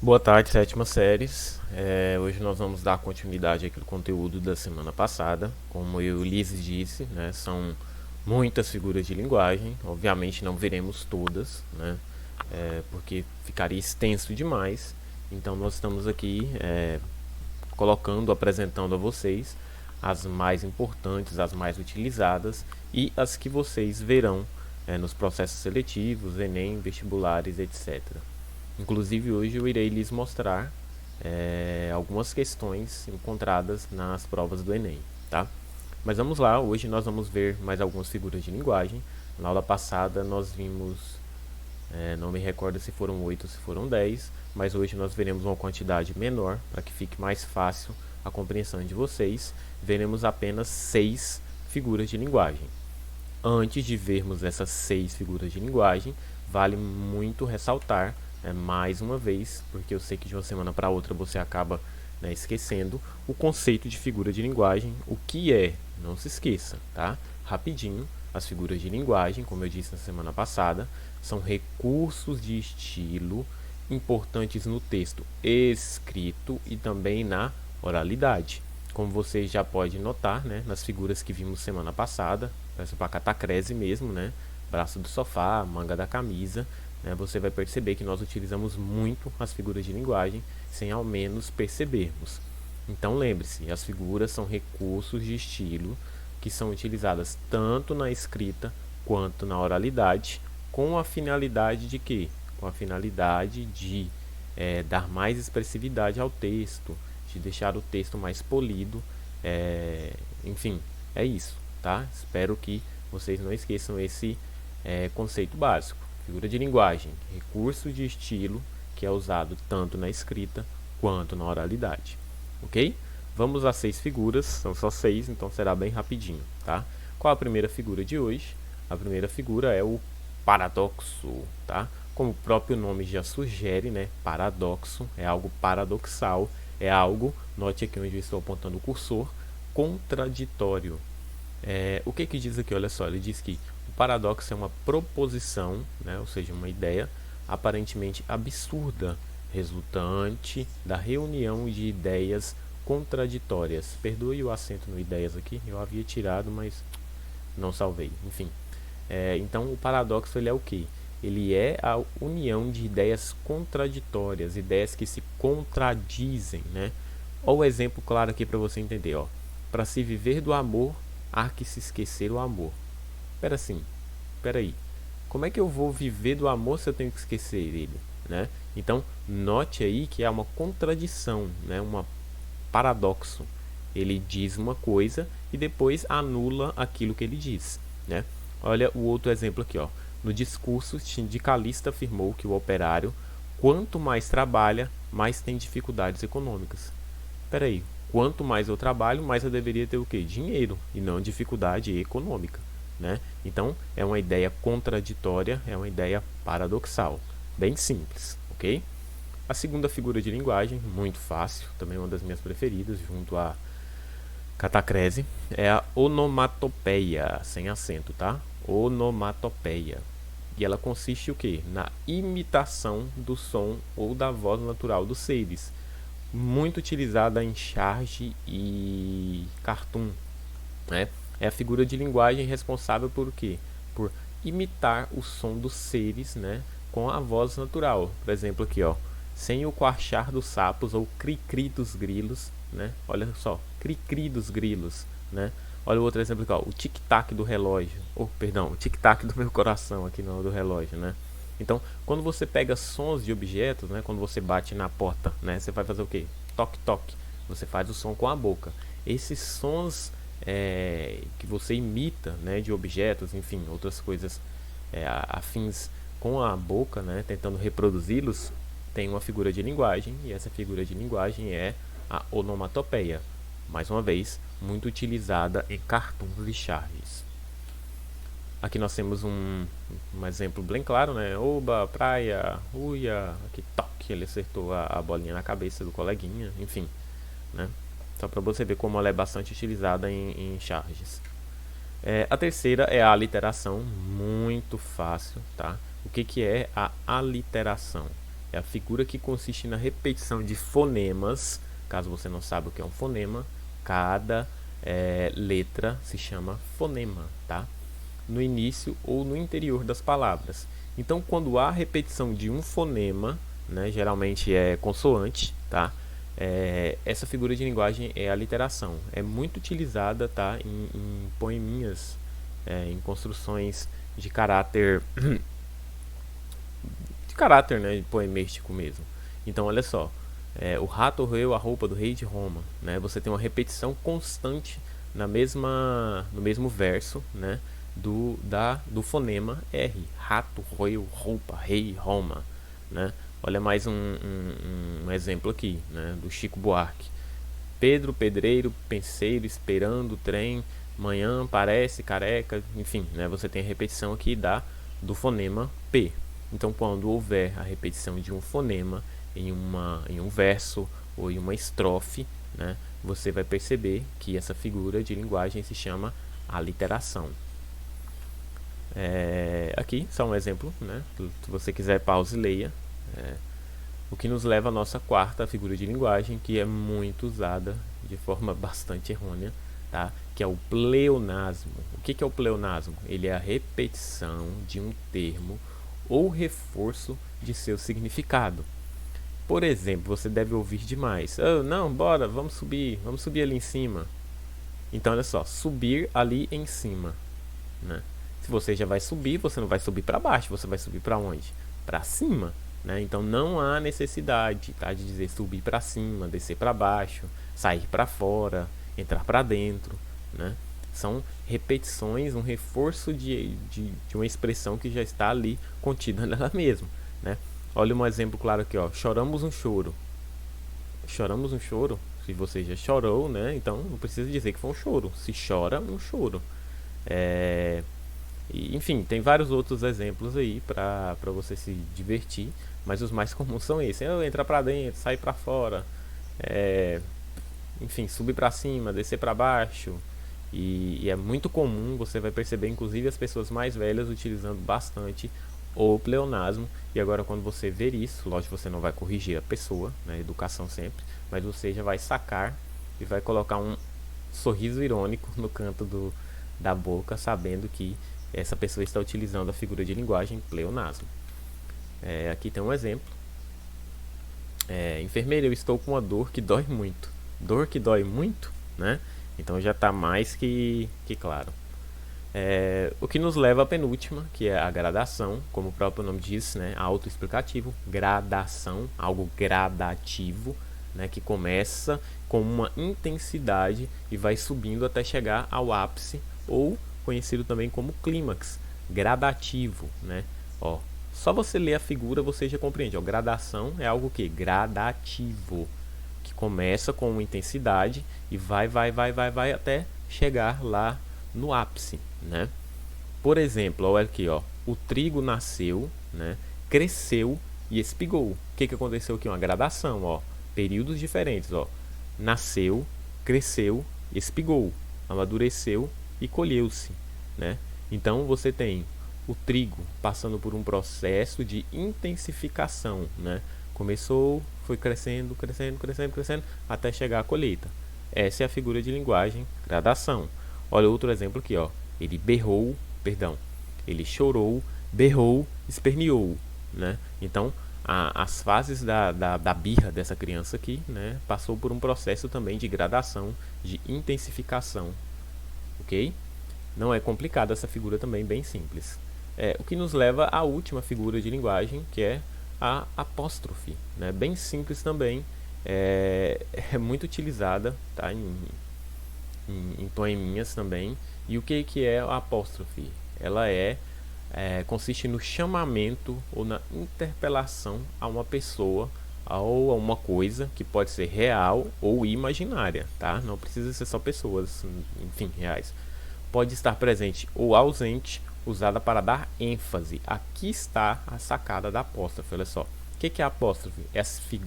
Boa tarde, sétima séries. Hoje nós vamos dar continuidade àquele conteúdo da semana passada. Como eu lhes disse, né, são muitas figuras de linguagem. Obviamente não veremos todas, né, porque ficaria extenso demais. Então nós estamos aqui colocando, apresentando a vocês as mais importantes, as mais utilizadas e as que vocês verão nos processos seletivos, Enem, vestibulares, etc. Inclusive hoje eu irei lhes mostrar algumas questões encontradas nas provas do Enem, tá? Mas vamos lá, hoje nós vamos ver mais algumas figuras de linguagem. Na aula passada nós vimos, não me recordo se foram 8 ou se foram 10, mas hoje nós veremos uma quantidade menor, para que fique mais fácil a compreensão de vocês. Veremos apenas 6 figuras de linguagem. Antes de vermos essas 6 figuras de linguagem, vale muito ressaltar, mais uma vez, porque eu sei que de uma semana para outra você acaba, esquecendo, o conceito de figura de linguagem, o que é, não se esqueça, tá? Rapidinho, as figuras de linguagem, como eu disse na semana passada, são recursos de estilo importantes no texto escrito e também na oralidade. Como você já pode notar, nas figuras que vimos semana passada, peça para catacrese mesmo, braço do sofá, manga da camisa, você vai perceber que nós utilizamos muito as figuras de linguagem sem ao menos percebermos. Então lembre-se, as figuras são recursos de estilo que são utilizadas tanto na escrita quanto na oralidade, com a finalidade de quê? Com a finalidade de dar mais expressividade ao texto, de deixar o texto mais polido, enfim, é isso, tá? Espero que vocês não esqueçam esse conceito básico. Figura de linguagem, recurso de estilo que é usado tanto na escrita quanto na oralidade, ok? Vamos às 6 figuras, são só 6, então será bem rapidinho, tá? Qual a primeira figura de hoje? A primeira figura é o paradoxo, tá? Como o próprio nome já sugere, paradoxo é algo paradoxal, é algo, note aqui onde eu estou apontando o cursor, contraditório. O que diz aqui? Olha só, ele diz que o paradoxo é uma proposição, ou seja, uma ideia aparentemente absurda, resultante da reunião de ideias contraditórias. Perdoe o acento no ideias aqui, eu havia tirado, mas não salvei. Enfim, então o paradoxo ele é o quê? Ele é a união de ideias contraditórias, ideias que se contradizem, Olha o exemplo claro aqui para você entender, ó. Para se viver do amor, há que se esquecer o amor. Espera aí. Como é que eu vou viver do amor se eu tenho que esquecer ele, Então, note aí que há uma contradição, um paradoxo. Ele diz uma coisa e depois anula aquilo que ele diz, Olha o outro exemplo aqui, ó. No discurso, o sindicalista afirmou que o operário, quanto mais trabalha, mais tem dificuldades econômicas. Espera aí, quanto mais eu trabalho, mais eu deveria ter o quê? Dinheiro, e não dificuldade econômica, Então, é uma ideia contraditória, é uma ideia paradoxal. Bem simples, ok? A segunda figura de linguagem, muito fácil, também uma das minhas preferidas, junto a catacrese, é a onomatopeia, sem acento, tá? Onomatopeia. E ela consiste o quê? Na imitação do som ou da voz natural dos seres. Muito utilizada em charge e cartoon, É a figura de linguagem responsável por quê? Por imitar o som dos seres, com a voz natural. Por exemplo, aqui, ó, sem o coachar dos sapos ou cri-cri dos grilos, Olha só, cri-cri dos grilos, Olha o outro exemplo aqui, ó, o tic-tac do relógio. Perdão, o tic-tac do meu coração aqui no do relógio, Então, quando você pega sons de objetos, quando você bate na porta, você vai fazer o quê? Toque-toque. Você faz o som com a boca. Esses sons que você imita, de objetos, enfim, outras coisas afins com a boca, tentando reproduzi-los, tem uma figura de linguagem, e essa figura de linguagem é a onomatopeia. Mais uma vez, muito utilizada em cartoons e charges. Aqui nós temos um exemplo bem claro, Oba, praia, uia, aqui toque, ele acertou a bolinha na cabeça do coleguinha, enfim, Só para você ver como ela é bastante utilizada em charges. A terceira é a aliteração, muito fácil, tá? O que é a aliteração? é a figura que consiste na repetição de fonemas. Caso você não saiba o que é um fonema, cada letra se chama fonema, tá? No início ou no interior das palavras. Então, quando há repetição de um fonema, né, geralmente é consoante, tá? Essa figura de linguagem é a literação. É muito utilizada, tá, em poeminhas, em construções de caráter, né, poemístico mesmo. Então, olha só, o rato roeu a roupa do rei de Roma, né? Você tem uma repetição constante no mesmo verso, né, do fonema R. Rato roeu roupa, rei Roma, né? Olha mais um exemplo aqui, né, do Chico Buarque. Pedro, pedreiro, penseiro, esperando o trem, manhã parece careca, enfim, né, você tem a repetição aqui do fonema P. Então, quando houver a repetição de um fonema em um verso ou em uma estrofe, né, você vai perceber que essa figura de linguagem se chama aliteração. Aqui só um exemplo, né? Se você quiser, pause e leia. O que nos leva à nossa quarta figura de linguagem, que é muito usada de forma bastante errônea, tá? Que é o pleonasmo. O que é o pleonasmo? Ele é a repetição de um termo ou reforço de seu significado. Por exemplo, você deve ouvir demais: oh, não, bora, vamos subir ali em cima. Então, olha só, subir ali em cima, né? Se você já vai subir, você não vai subir para baixo, você vai subir para onde? Para cima, né? Então não há necessidade, tá, de dizer subir para cima, descer para baixo, sair para fora, entrar para dentro, né? São repetições, um reforço de uma expressão que já está ali contida nela mesma, né? Olha um exemplo claro aqui, ó. Choramos um choro. Choramos um choro. Se você já chorou, né? Então não precisa dizer que foi um choro. Se chora, um choro. Enfim, tem vários outros exemplos aí para você se divertir, mas os mais comuns são esses: entrar para dentro, sair para fora, enfim, subir para cima, descer para baixo. E é muito comum, você vai perceber, inclusive as pessoas mais velhas utilizando bastante o pleonasmo. E agora, quando você ver isso, lógico, você não vai corrigir a pessoa, né, educação sempre, mas você já vai sacar e vai colocar um sorriso irônico no canto da boca, sabendo que essa pessoa está utilizando a figura de linguagem pleonasmo. Aqui tem um exemplo. Enfermeira, eu estou com uma dor que dói muito. Dor que dói muito, né? Então já está mais que claro. O que nos leva à penúltima, que é a gradação, como o próprio nome diz, né? Autoexplicativo. Gradação, algo gradativo, né? Que começa com uma intensidade e vai subindo até chegar ao ápice, ou conhecido também como clímax, gradativo, né? Ó, só você ler a figura você já compreende. Ó, gradação é algo que gradativo, que começa com uma intensidade e vai até chegar lá no ápice, né? Por exemplo, olha aqui, ó, o trigo nasceu, né? Cresceu e espigou. O que aconteceu aqui? Uma gradação, ó, períodos diferentes, ó. Nasceu, cresceu, espigou, amadureceu e colheu-se, né? Então você tem o trigo passando por um processo de intensificação, né? Começou, foi crescendo, até chegar à colheita. Essa é a figura de linguagem, gradação. Olha outro exemplo aqui, ó. Ele chorou, berrou, esperneou, né? Então as fases da birra dessa criança aqui, né, passou por um processo também de gradação, de intensificação, ok? Não é complicada essa figura também, bem simples. O que nos leva à última figura de linguagem, que é a apóstrofe, né? Bem simples também, é muito utilizada, tá? Em poeminhas também. E o que é a apóstrofe? Ela consiste no chamamento ou na interpelação a uma pessoa ou a uma coisa que pode ser real ou imaginária, tá? Não precisa ser só pessoas, enfim, reais. Pode estar presente ou ausente, usada para dar ênfase. Aqui está a sacada da apóstrofe, olha só. O que é a apóstrofe?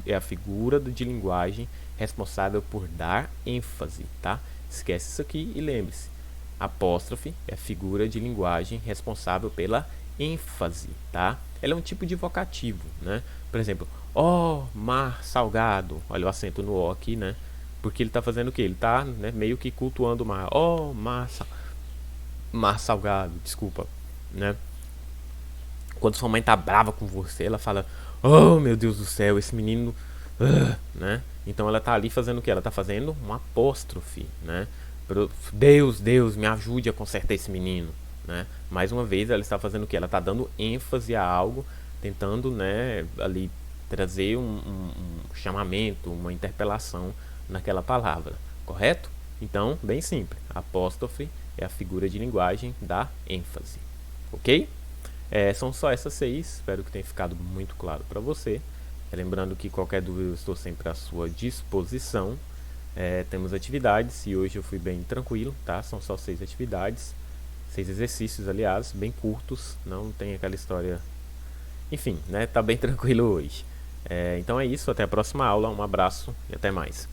É a figura de linguagem responsável por dar ênfase, tá? Esquece isso aqui e lembre-se. Apóstrofe é a figura de linguagem responsável pela ênfase, tá? Ela é um tipo de vocativo, né? Por exemplo, ó mar salgado. Olha o acento no ó aqui, né? Porque ele tá fazendo o quê? Ele tá, né, meio que cultuando o mar. Ó mar salgado, desculpa, né? Quando sua mãe tá brava com você, ela fala: oh meu Deus do céu, esse menino, né? Então ela tá ali fazendo o que? Ela tá fazendo um apóstrofe, né? Deus, Deus, me ajude a consertar esse menino, né? Mais uma vez ela está fazendo o que? Ela tá dando ênfase a algo, tentando, né, ali trazer um chamamento, uma interpelação naquela palavra, correto? Então, bem simples, apóstrofe é a figura de linguagem da ênfase, ok? São só essas 6, espero que tenha ficado muito claro para você. Lembrando que qualquer dúvida eu estou sempre à sua disposição. Temos atividades e hoje eu fui bem tranquilo, tá? São só 6 atividades, 6 exercícios, aliás, bem curtos, não tem aquela história. Enfim, né? Tá bem tranquilo hoje. Então é isso, até a próxima aula, um abraço e até mais.